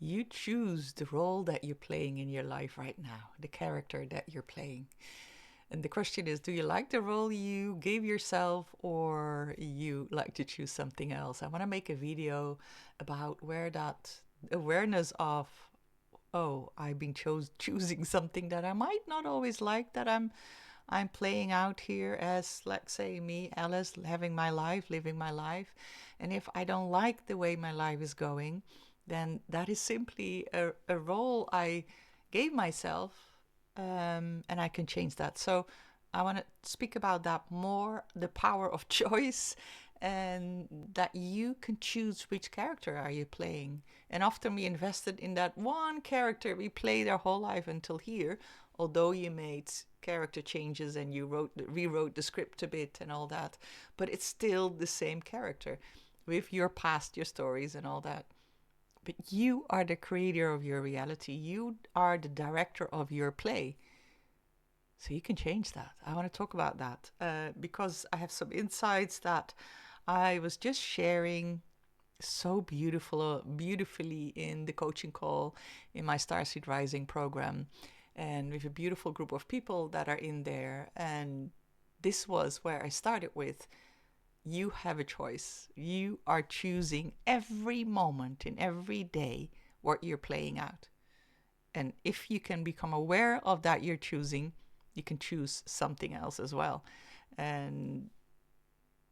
You choose the role that you're playing in your life right now, the character that you're playing. And the question is, do you like the role you gave yourself or you like to choose something else? I want to make a video about where that awareness of, oh, I've been choosing something that I might not always like, that I'm playing out here as, let's say, me, Alice, having my life, living my life. And if I don't like the way my life is going, then that is simply a role I gave myself, and I can change that. So I want to speak about that more, the power of choice, and that you can choose which character are you playing. And often we invested in that one character we played our whole life until here, although you made character changes and you rewrote the script a bit and all that, but it's still the same character with your past, your stories and all that. But you are the creator of your reality. You are the director of your play. So you can change that. I want to talk about that because I have some insights that I was just sharing so beautifully in the coaching call in my Starseed Rising program, and with a beautiful group of people that are in there. And this was where I started with, you have a choice. You are choosing every moment in every day what you're playing out. And if you can become aware of that you're choosing, you can choose something else as well. And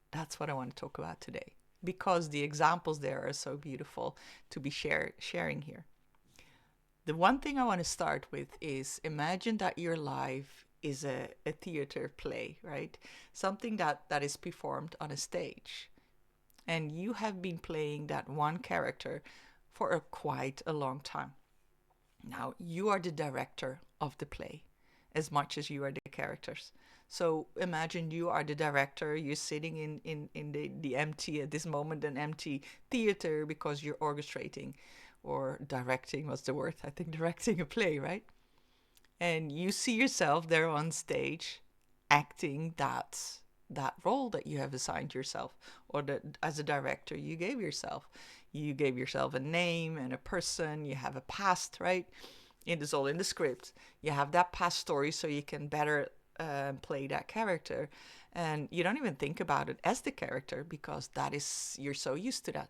that's what I want to talk about today, because the examples there are so beautiful to be sharing here. The one thing I want to start with is, imagine that your life is a theater play, right? Something that is performed on a stage. And you have been playing that one character for quite a long time. Now, you are the director of the play as much as you are the characters. So imagine you are the director, you're sitting in the empty, at this moment, an empty theater because you're orchestrating or directing, what's the word? I think directing a play, right? And you see yourself there on stage acting that role that you have assigned yourself, or that as a director you gave yourself. You gave yourself a name and a person, you have a past, right? It is all in the script. You have that past story so you can better play that character. And you don't even think about it as the character because that is, you're so used to that.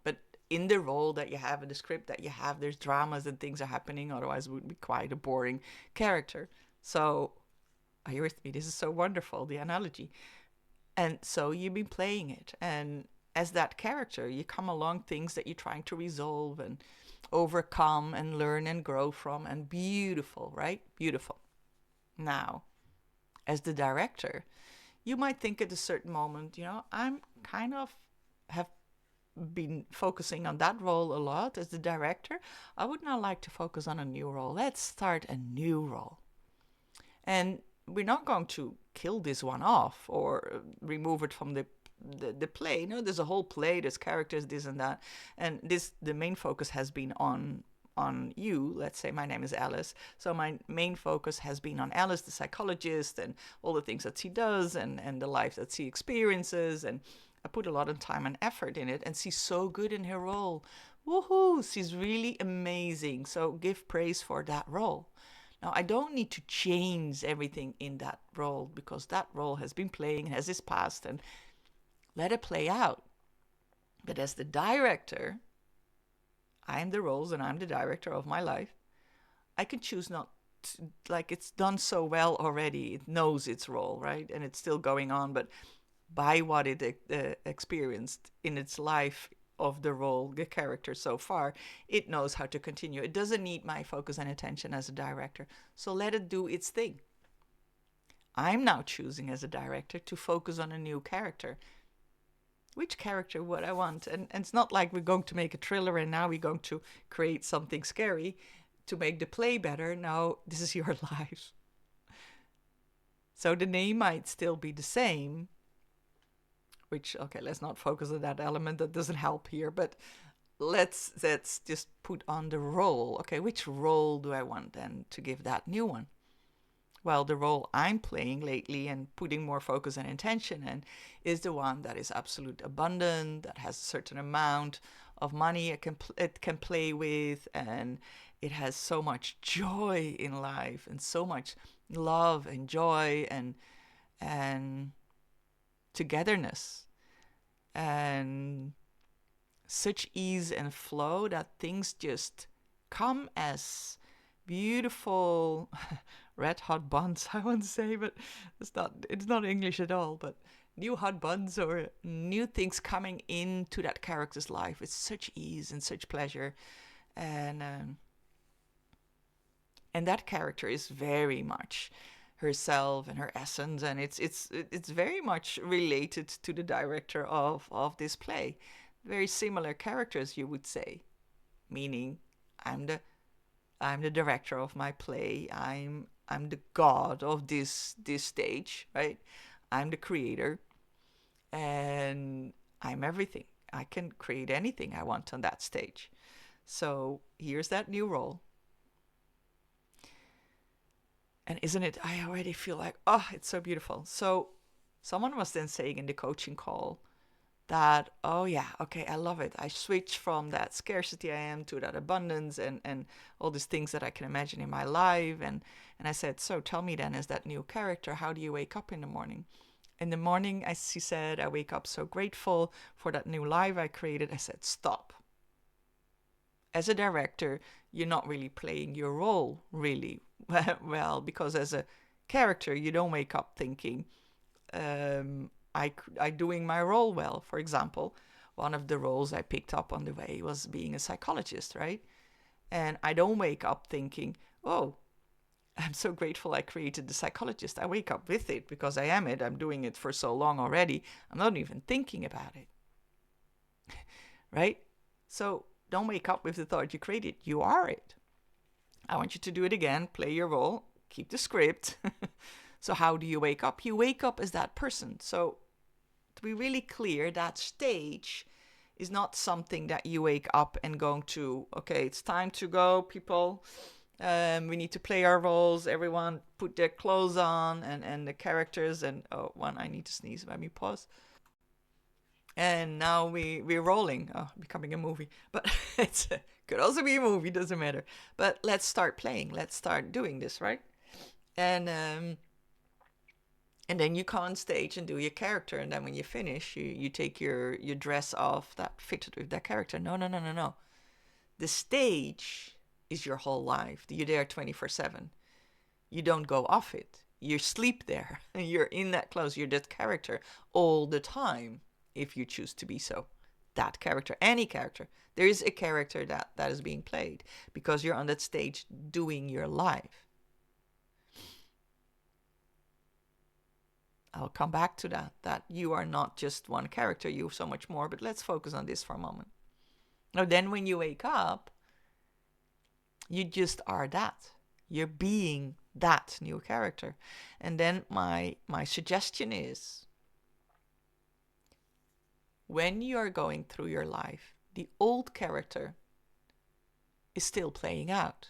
But in the role that you have, in the script that you have, there's dramas and things are happening. Otherwise, it would be quite a boring character. So, are you with me? This is so wonderful, the analogy. And so you've been playing it. And as that character, you come along things that you're trying to resolve and overcome and learn and grow from. And beautiful, right? Beautiful. Now, as the director, you might think at a certain moment, I'm kind of have been focusing on that role a lot as the director. I would now like to focus on a new role. Let's start a new role. And we're not going to kill this one off or remove it from the play. No, there's a whole play, there's characters, this and that. And the main focus has been on you. Let's say my name is Alice. So my main focus has been on Alice, the psychologist, and all the things that she does and the life that she experiences. And I put a lot of time and effort in it, and she's so good in her role. Woohoo! She's really amazing. So give praise for that role. Now, I don't need to change everything in that role because that role has been playing, has its past, and let it play out. But as the director, I'm the roles and I'm the director of my life. I can choose not to, like, it's done so well already. It knows its role, right? And it's still going on, but by what it experienced in its life of the role, the character so far, it knows how to continue. It doesn't need my focus and attention as a director. So let it do its thing. I'm now choosing as a director to focus on a new character. Which character would I want? And it's not like we're going to make a thriller and now we're going to create something scary to make the play better. No, this is your life. So the name might still be the same, which, okay, let's not focus on that element. That doesn't help here. But let's just put on the role. Okay, which role do I want then to give that new one? Well, the role I'm playing lately and putting more focus and intention in is the one that is absolute abundant, that has a certain amount of money it can play with, and it has so much joy in life and so much love and joy and togetherness and such ease and flow that things just come as beautiful red hot buns, I want to say, but it's not English at all, but new hot buns or new things coming into that character's life with such ease and such pleasure. And that character is very much herself and her essence, and it's very much related to the director of this play. Very similar characters, you would say, meaning I'm the director of my play. I'm the god of this stage, right? I'm the creator, and I'm everything. I can create anything I want on that stage. So here's that new role. And isn't it, I already feel like, oh, it's so beautiful. So someone was then saying in the coaching call that, oh yeah, okay, I love it. I switch from that scarcity I am to that abundance and all these things that I can imagine in my life. And I said, so tell me then, as that new character, how do you wake up in the morning? In the morning, as she said, I wake up so grateful for that new life I created. I said, stop. As a director, you're not really playing your role really well, because as a character, you don't wake up thinking, I doing my role well. For example, one of the roles I picked up on the way was being a psychologist, right? And I don't wake up thinking, oh, I'm so grateful I created the psychologist. I wake up with it because I am it. I'm doing it for so long already. I'm not even thinking about it, right? So don't wake up with the thought you created. You are it. I want you to do it again. Play your role. Keep the script. So how do you wake up? You wake up as that person. So to be really clear, that stage is not something that you wake up and going to, okay, it's time to go, people. We need to play our roles. Everyone put their clothes on and the characters. And oh, I need to sneeze. Let me pause. And now we're rolling. Oh, becoming a movie. But it could also be a movie, doesn't matter. But let's start playing. Let's start doing this, right? And then you come on stage and do your character. And then when you finish, you take your dress off that fitted with that character. No. The stage is your whole life. You're there 24/7. You don't go off it. You sleep there. You're in that clothes. You're that character all the time, if you choose to be so. That character, any character. There is a character that is being played because you're on that stage doing your life. I'll come back to that you are not just one character, you're so much more, but let's focus on this for a moment. Now then when you wake up, you just are that. You're being that new character. And then my suggestion is, when you're going through your life, the old character is still playing out.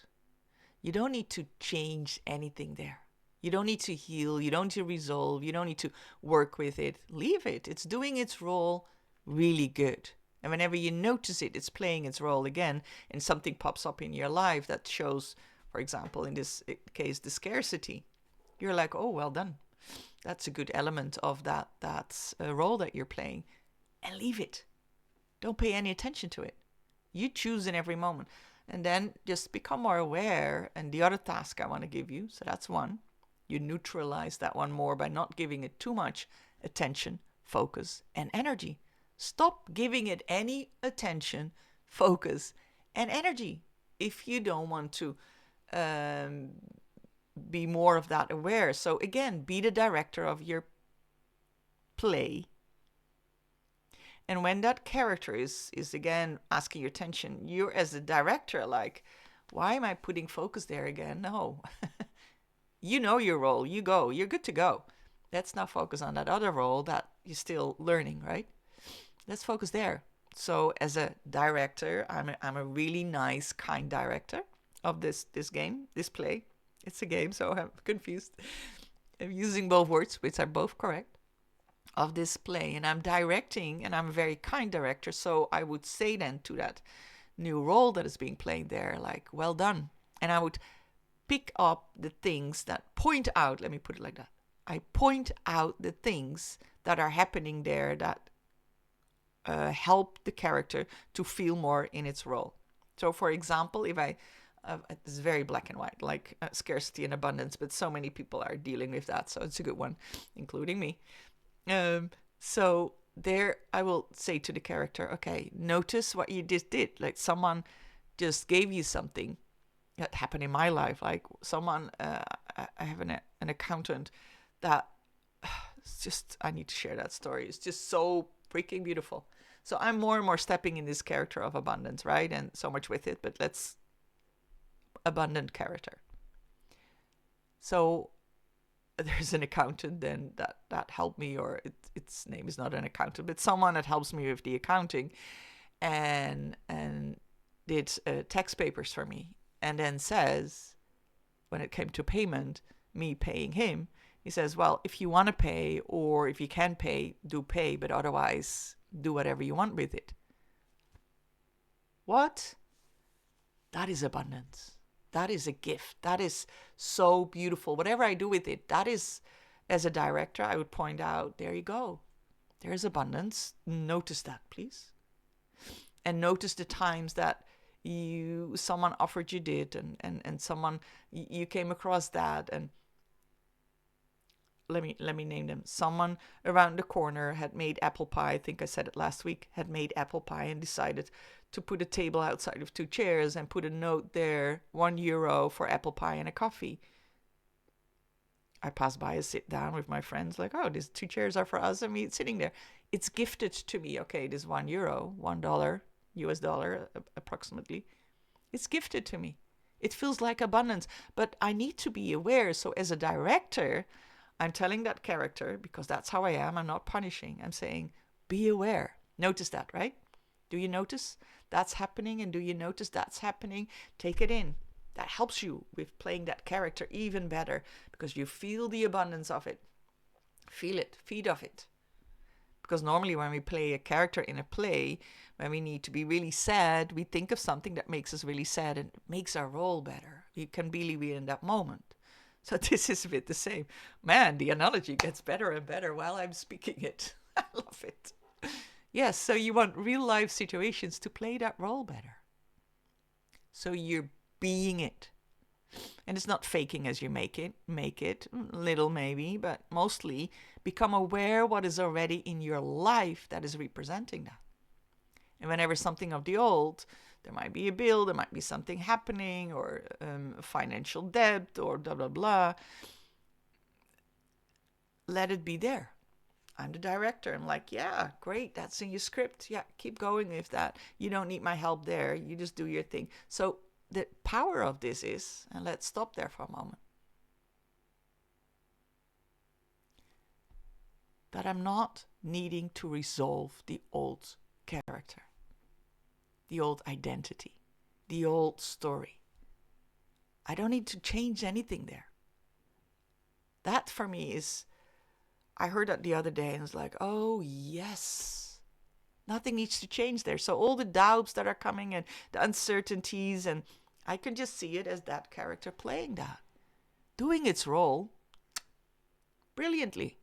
You don't need to change anything there. You don't need to heal. You don't need to resolve. You don't need to work with it. Leave it. It's doing its role really good. And whenever you notice it, it's playing its role again, and something pops up in your life that shows, for example, in this case, the scarcity. You're like, oh, well done. That's a good element of that role that you're playing. And leave it. Don't pay any attention to it. You choose in every moment. And then just become more aware. And the other task I want to give you, so that's one. You neutralize that one more by not giving it too much attention, focus, and energy. Stop giving it any attention, focus, and energy if you don't want to be more of that aware. So again, be the director of your play. And when that character is again asking your attention, you're as a director like, why am I putting focus there again? No. You know your role. You go. You're good to go. Let's not focus on that other role that you're still learning, right? Let's focus there. So as a director, I'm a really nice, kind director of this game, this play. It's a game, so I'm confused. I'm using both words, which are both correct. of this play, and I'm directing, and I'm a very kind director, so I would say then to that new role that is being played there, like, well done. And I would pick up the things that point out, let me put it like that. I point out the things that are happening there that help the character to feel more in its role. So, for example, if it's very black and white, like scarcity and abundance, but so many people are dealing with that, so it's a good one, including me. So there I will say to the character, okay, notice what you just did. Like someone just gave you something. That happened in my life. Like someone, I have an accountant that, it's just, I need to share that story. It's just so freaking beautiful. So I'm more and more stepping in this character of abundance, right? And so much with it, but let's abundant character. So there's an accountant then that helped me, or its name is not an accountant, but someone that helps me with the accounting and did tax papers for me. And then says, when it came to payment, me paying him, he says, well, if you want to pay or if you can pay, do pay, but otherwise do whatever you want with it. What? That is abundance. That is a gift. That is so beautiful. Whatever I do with it, that is, as a director, I would point out, there you go. There's abundance. Notice that, please. And notice the times that someone offered you did, and someone, you came across that, and let me name them. Someone around the corner had made apple pie. I think I said it last week, had made apple pie and decided to put a table outside of 2 chairs and put a note there, €1 for apple pie and a coffee. I pass by and sit down with my friends, like, oh, these 2 chairs are for us, and me sitting there. It's gifted to me. Okay, this €1, $1 US dollar approximately. It's gifted to me. It feels like abundance, but I need to be aware. So as a director, I'm telling that character, because that's how I am, I'm not punishing. I'm saying, be aware. Notice that, right? Do you notice that's happening? And do you notice that's happening? Take it in. That helps you with playing that character even better, because you feel the abundance of it. Feel it, feed off it. Because normally when we play a character in a play, when we need to be really sad, we think of something that makes us really sad and makes our role better. You can really be in that moment. So this is a bit the same. Man, the analogy gets better and better while I'm speaking it. I love it. Yes, so you want real life situations to play that role better. So you're being it. And it's not faking as you make it, little maybe, but mostly become aware what is already in your life that is representing that. And whenever something of the old, there might be a bill, there might be something happening, or financial debt, or blah, blah, blah. Let it be there. I'm the director. I'm like, yeah, great, that's in your script. Yeah, keep going with that. You don't need my help there. You just do your thing. So the power of this is, and let's stop there for a moment, that I'm not needing to resolve the old character, the old identity, the old story. I don't need to change anything there. That for me is, I heard that the other day and was like, oh yes, nothing needs to change there. So all the doubts that are coming and the uncertainties, and I can just see it as that character playing that, doing its role brilliantly.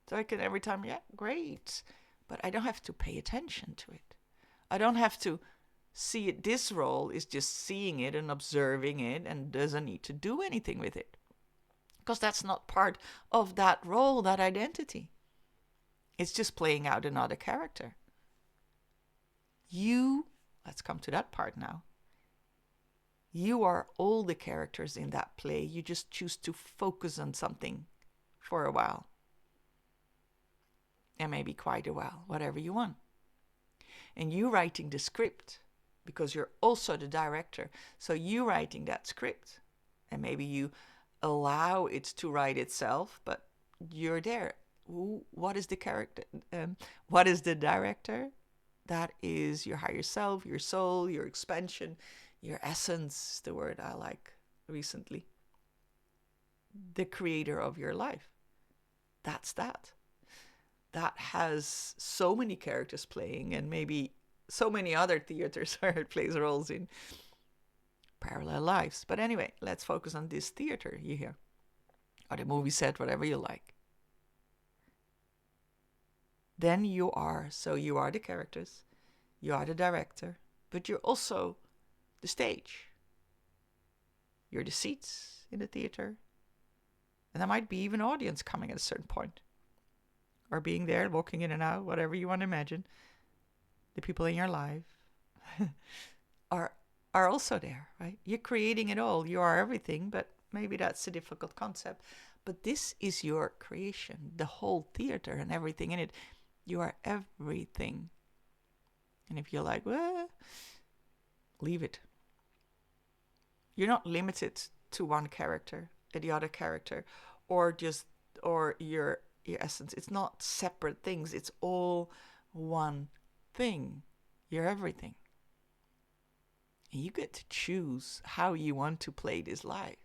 So I can every time, yeah, great. But I don't have to pay attention to it. I don't have to see it. This role is just seeing it and observing it and doesn't need to do anything with it. Because that's not part of that role, that identity. It's just playing out another character. Let's come to that part now. You are all the characters in that play. You just choose to focus on something for a while. And maybe quite a while, whatever you want. And you writing the script, because you're also the director. So you writing that script. And maybe you allow it to write itself, but you're there. What is the character? What is the director? That is your higher self, your soul, your expansion, your essence, the word I like recently. The creator of your life. That's that. that has so many characters playing, and maybe so many other theaters where it plays roles in parallel lives. But anyway, let's focus on this theater you hear, or the movie set, whatever you like. Then you are the characters, you are the director, but you're also the stage. You're the seats in the theater, and there might be even an audience coming at a certain point, or being there, walking in and out, whatever you want to imagine. The people in your life are also there, right? You're creating it all. You are everything, but maybe that's a difficult concept. But this is your creation, the whole theater and everything in it. You are everything. And if you're like, well, leave it. You're not limited to one character and the other character, or your essence. It's not separate things. It's all one thing. You're everything. And you get to choose how you want to play this life.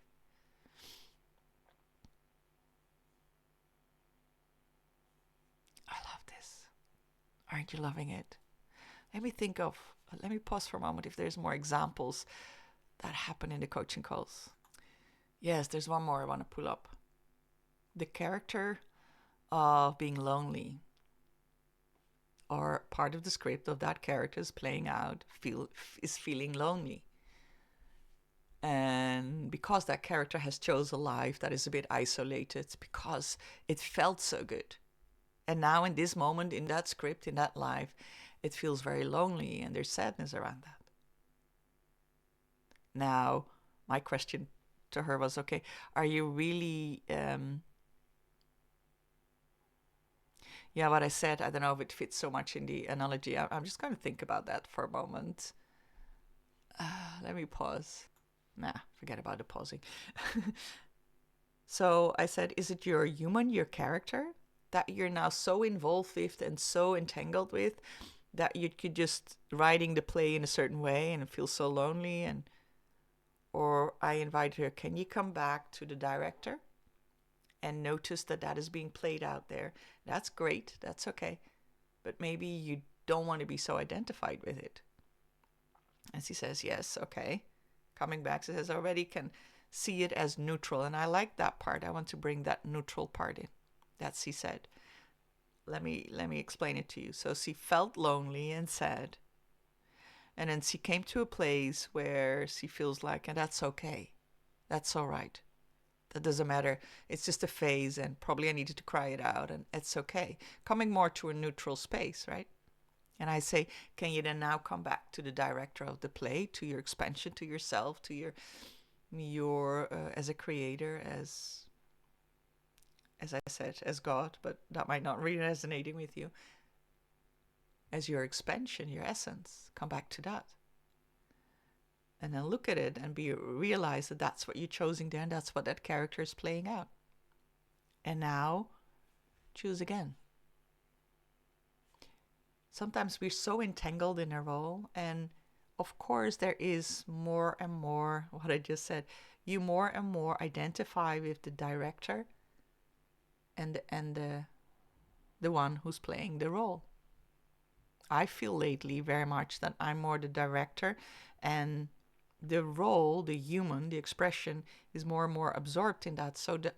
I love this. Aren't you loving it? Let me pause for a moment if there's more examples that happen in the coaching calls. Yes, there's one more I want to pull up. The character of being lonely, or part of the script of that character is playing out, is feeling lonely. And because that character has chosen a life that is a bit isolated, because it felt so good. And now in this moment, in that script, in that life, it feels very lonely and there's sadness around that. Now, my question to her was, okay, are you really... what I said, I don't know if it fits so much in the analogy. I'm just going to think about that for a moment. Let me pause. Nah, forget about the pausing. So I said, is it your character, that you're now so involved with and so entangled with that you could just writing the play in a certain way and it feels so lonely? Or I invited her, can you come back to the director and notice that is being played out there? That's great. That's okay. But maybe you don't want to be so identified with it. And she says, yes, okay. Coming back, she says, I already can see it as neutral. And I like that part. I want to bring that neutral part in. That she said. Let me explain it to you. So she felt lonely and sad. And then she came to a place where she feels like, and that's okay. That's all right. That doesn't matter. It's just a phase, and probably I needed to cry it out, and it's okay. Coming more to a neutral space, right? And I say, can you then now come back to the director of the play, to your expansion, to yourself, to your as a creator, as I said, as God, but that might not be resonating with you. As your expansion, your essence, come back to that. And then look at it and realize that that's what you're choosing there, and that's what that character is playing out. And now, choose again. Sometimes we're so entangled in a role, and of course there is more and more, what I just said, you more and more identify with the director and the one who's playing the role. I feel lately very much that I'm more the director, and the role, the human, the expression is more and more absorbed in that. So this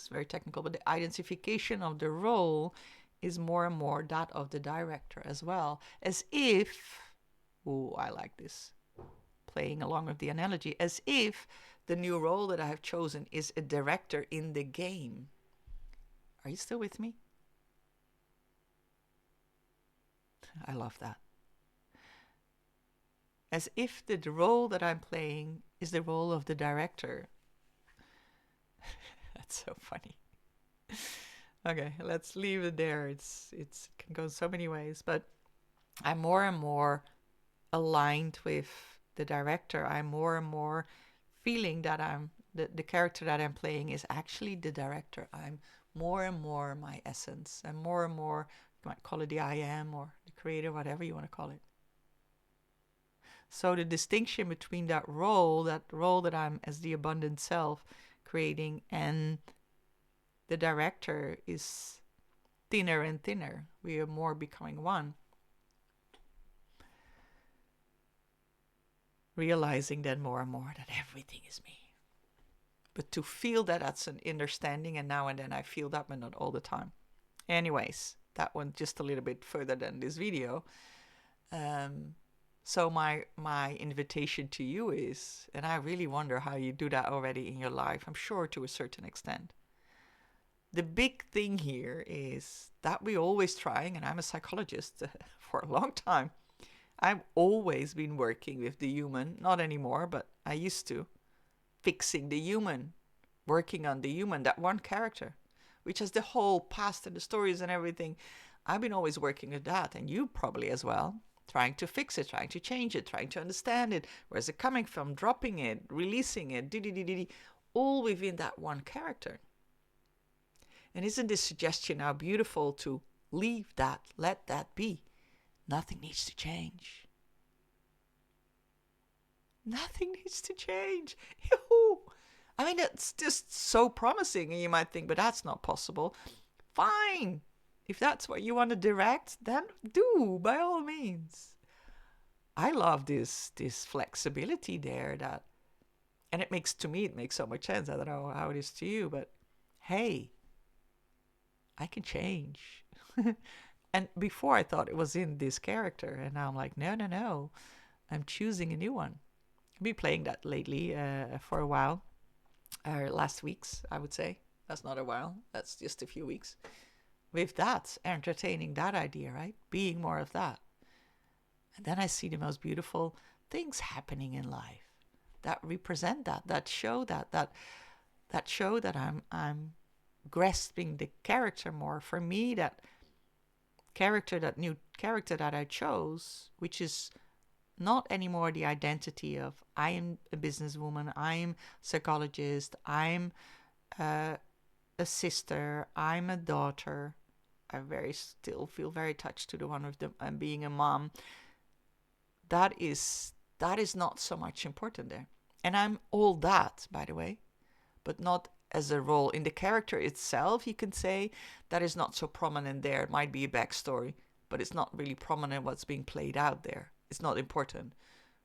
is very technical, but the identification of the role is more and more that of the director as well. As if, I like this, playing along with the analogy, as if the new role that I have chosen is a director in the game. Are you still with me? I love that. As if the role that I'm playing is the role of the director. That's so funny. Okay, let's leave it there. It can go so many ways, but I'm more and more aligned with the director. I'm more and more feeling that I'm the character that I'm playing is actually the director. I'm more and more my essence, and more, you might call it the I am or the creator, whatever you want to call it. So the distinction between that role that I'm as the abundant self creating, and the director is thinner and thinner. We are more becoming one. Realizing then more and more that everything is me. But to feel that, that's an understanding, and now and then I feel that, but not all the time. Anyways, that went just a little bit further than this video. So my invitation to you is, and I really wonder how you do that already in your life, I'm sure to a certain extent. The big thing here is that we're always trying, and I'm a psychologist for a long time. I've always been working with the human, not anymore, but I used to, fixing the human, working on the human, that one character, which has the whole past and the stories and everything. I've been always working with that, and you probably as well, trying to fix it, trying to change it, trying to understand it. Where's it coming from? Dropping it, releasing it, all within that one character. And isn't this suggestion now beautiful to leave that, let that be? Nothing needs to change. Nothing needs to change. I mean, it's just so promising, and you might think, but that's not possible. Fine. If that's what you want to direct, then do, by all means. I love this flexibility there, that, and it makes so much sense. I don't know how it is to you, but hey, I can change. And before I thought it was in this character, and now I'm like, no, I'm choosing a new one. I've been playing that lately for a while, last weeks, I would say. That's not a while, that's just a few weeks. With that, entertaining that idea, right? Being more of that. And then I see the most beautiful things happening in life that represent that show that show that I'm grasping the character more. For me, that new character that I chose, which is not anymore the identity of I am a businesswoman, I'm a psychologist, I'm a sister, I'm a daughter. I still feel very touched to the one of them, and being a mom. That is not so much important there. And I'm all that, by the way, but not as a role. In the character itself, you can say that is not so prominent there. It might be a backstory, but it's not really prominent what's being played out there. It's not important,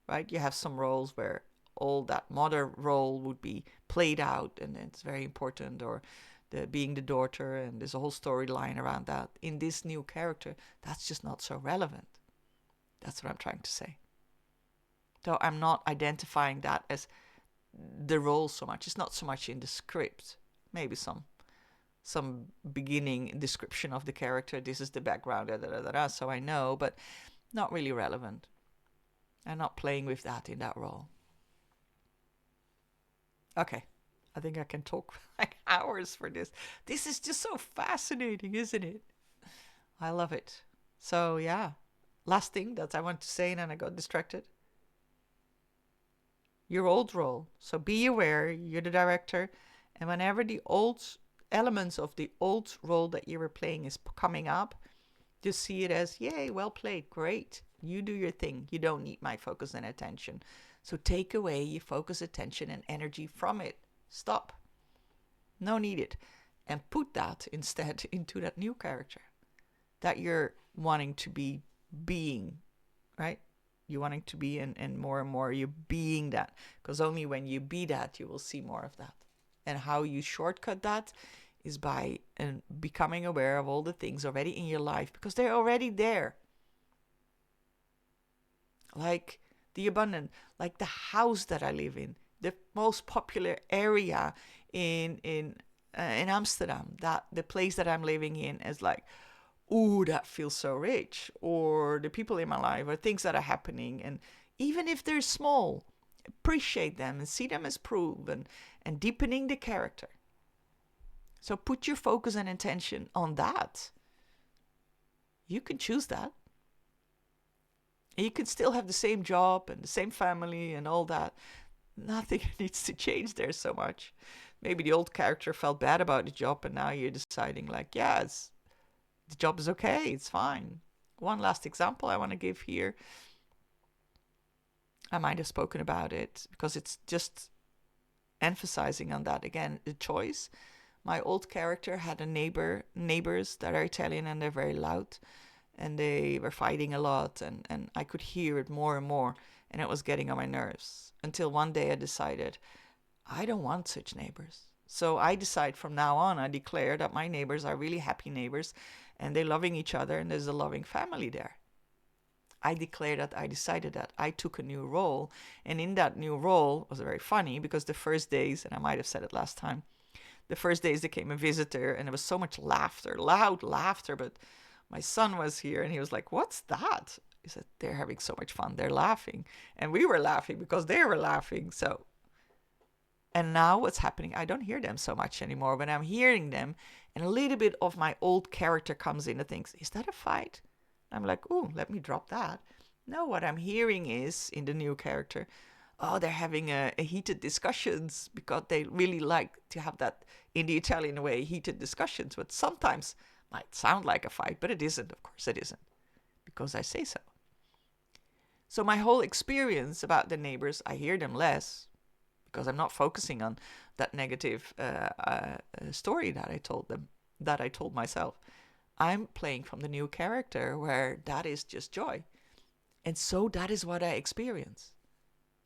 right? You have some roles where all that mother role would be played out, and it's very important, or being the daughter, and there's a whole storyline around that. In this new character, that's just not so relevant. That's what I'm trying to say. So I'm not identifying that as the role so much. It's not so much in the script. Maybe some beginning description of the character. This is the background, so I know, but not really relevant. I'm not playing with that in that role. Okay, I think I can talk like hours for this. This is just so fascinating, isn't it? I love it. So yeah, last thing that I want to say, and then I got distracted. Your old role. So be aware, you're the director, and whenever the old elements of the old role that you were playing is coming up, just see it as, yay, well played, great. You do your thing. You don't need my focus and attention. So take away your focus, attention, and energy from it. Stop. No need it. And put that instead into that new character that you're wanting to be being, right? You're wanting to be, and more you're being that. Because only when you be that, you will see more of that. And how you shortcut that is by becoming aware of all the things already in your life, because they're already there. Like the abundant, like the house that I live in, the most popular area in Amsterdam, that the place that I'm living in is like, ooh, that feels so rich. Or the people in my life, or things that are happening, and even if they're small, appreciate them and see them as proof, and deepening the character. So put your focus and intention on that. You can choose that. And you can still have the same job and the same family and all that. Nothing needs to change there so much. Maybe the old character felt bad about the job, and now you're deciding like, yeah, the job is okay, it's fine. One last example I want to give here. I might have spoken about it because it's just emphasizing on that again, the choice. my old character had neighbors that are Italian, and they're very loud, and they were fighting a lot, and I could hear it more and more, and it was getting on my nerves, until one day I decided I don't want such neighbors. So I decide from now on, I declare that my neighbors are really happy neighbors, and they're loving each other, and there's a loving family there. I declared that, I decided that. I took a new role, and in that new role, it was very funny, because the first days, and I might have said it last time, the first days there came a visitor, and there was so much laughter, loud laughter, but my son was here, and he was like, "What's that?" He said, "They're having so much fun, they're laughing." And we were laughing because they were laughing. So, and now what's happening, I don't hear them so much anymore, but I'm hearing them, and a little bit of my old character comes in and thinks, "Is that a fight?" I'm like, "Oh, let me drop that." No, what I'm hearing is, in the new character, oh, they're having a heated discussions, because they really like to have that, in the Italian way, heated discussions, but sometimes might sound like a fight, but it isn't. Of course it isn't, because I say so. So my whole experience about the neighbors, I hear them less, because I'm not focusing on that negative story that I told them, that I told myself. I'm playing from the new character, where that is just joy. And so that is what I experience.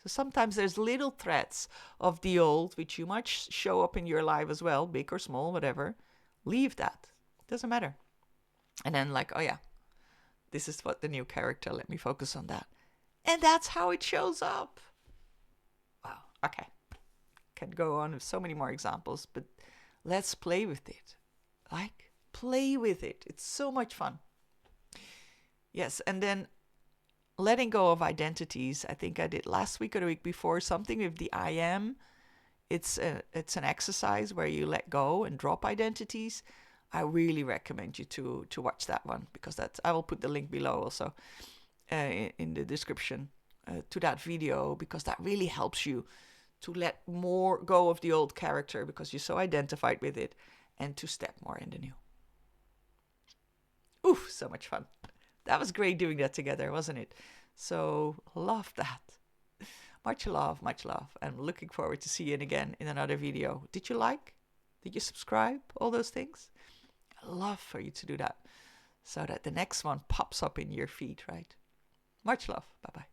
So sometimes there's little threats of the old, which you might show up in your life as well, big or small, whatever. Leave that. Doesn't matter. And then like, oh yeah, this is what the new character, let me focus on that. And that's how it shows up. Wow, okay. Can go on with so many more examples, but let's play with it. Like, play with it. It's so much fun. Yes, and then letting go of identities. I think I did last week or the week before something with the I am. It's an exercise where you let go and drop identities. I really recommend you to watch that one, because I will put the link below also in the description to that video, because that really helps you to let more go of the old character, because you're so identified with it, and to step more in the new. Oof, so much fun. That was great doing that together, wasn't it? So love that. Much love, much love. I'm looking forward to seeing you again in another video. Did you like? Did you subscribe? All those things? I love for you to do that, so that the next one pops up in your feed, right? Much love. Bye-bye.